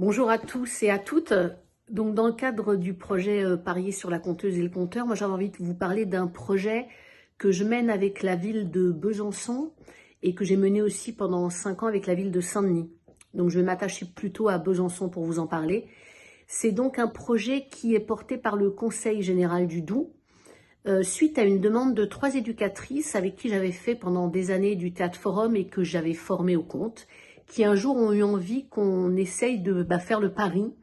Bonjour à tous et à toutes. Donc, dans le cadre du projet Parier sur la conteuse et le conteur, moi j'avais envie de vous parler d'un projet que je mène avec la ville de Besançon et que j'ai mené aussi pendant 5 ans avec la ville de Saint-Denis. Donc je vais m'attacher plutôt à Besançon pour vous en parler. C'est donc un projet qui est porté par le Conseil général du Doubs, suite à une demande de 3 éducatrices avec qui j'avais fait pendant des années du théâtre forum et que j'avais formé au conte, qui un jour ont eu envie qu'on essaye de faire le pari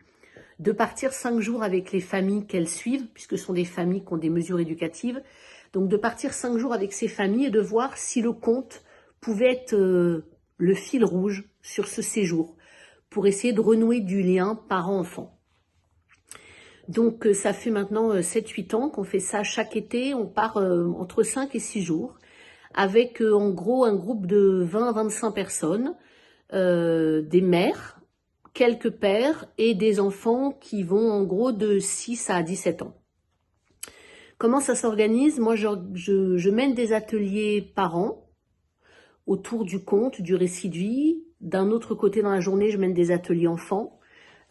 de partir 5 jours avec les familles qu'elles suivent, puisque ce sont des familles qui ont des mesures éducatives, donc de partir 5 jours avec ces familles et de voir si le conte pouvait être le fil rouge sur ce séjour, pour essayer de renouer du lien parent-enfant. Donc ça fait maintenant 7-8 ans qu'on fait ça chaque été, on part entre 5 et 6 jours, avec en gros un groupe de 20 à 25 personnes, des mères, quelques pères et des enfants qui vont en gros de 6 à 17 ans. Comment ça s'organise? Moi, je mène des ateliers par an autour du conte, du récit de vie. D'un autre côté, dans la journée, je mène des ateliers enfants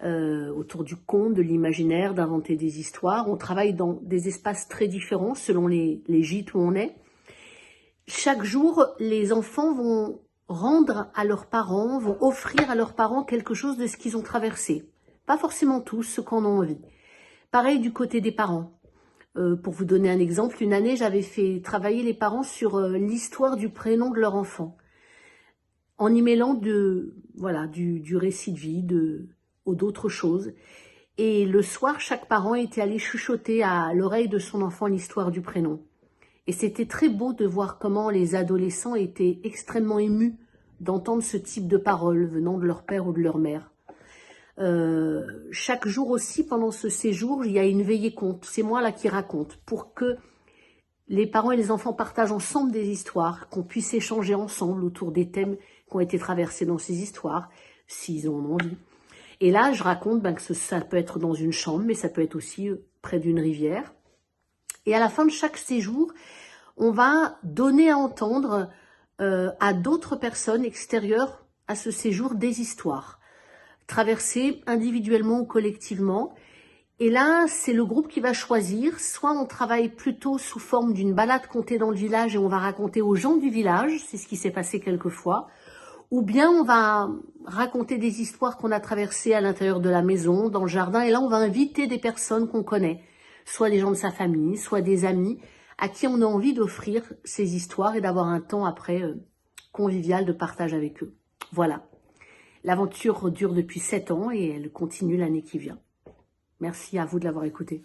autour du conte, de l'imaginaire, d'inventer des histoires. On travaille dans des espaces très différents selon les gîtes où on est. Chaque jour, les enfants vont rendre à leurs parents, vont offrir à leurs parents quelque chose de ce qu'ils ont traversé. Pas forcément tous, ceux qui en ont envie. Pareil du côté des parents. Pour vous donner un exemple, une année, j'avais fait travailler les parents sur l'histoire du prénom de leur enfant, en y mêlant du récit de vie, ou d'autres choses. Et le soir, chaque parent était allé chuchoter à l'oreille de son enfant l'histoire du prénom. Et c'était très beau de voir comment les adolescents étaient extrêmement émus d'entendre ce type de paroles venant de leur père ou de leur mère. Chaque jour aussi, pendant ce séjour, il y a une veillée conte. C'est moi là qui raconte, pour que les parents et les enfants partagent ensemble des histoires, qu'on puisse échanger ensemble autour des thèmes qui ont été traversés dans ces histoires, s'ils en ont envie. Et là, je raconte que ça peut être dans une chambre, mais ça peut être aussi près d'une rivière. Et à la fin de chaque séjour, on va donner à entendre à d'autres personnes extérieures à ce séjour des histoires, traversées individuellement ou collectivement. Et là, c'est le groupe qui va choisir. Soit on travaille plutôt sous forme d'une balade contée dans le village et on va raconter aux gens du village, c'est ce qui s'est passé quelquefois, ou bien on va raconter des histoires qu'on a traversées à l'intérieur de la maison, dans le jardin, et là on va inviter des personnes qu'on connaît, soit des gens de sa famille, soit des amis, à qui on a envie d'offrir ces histoires et d'avoir un temps après convivial de partage avec eux. Voilà. L'aventure dure depuis 7 ans et elle continue l'année qui vient. Merci à vous de l'avoir écouté.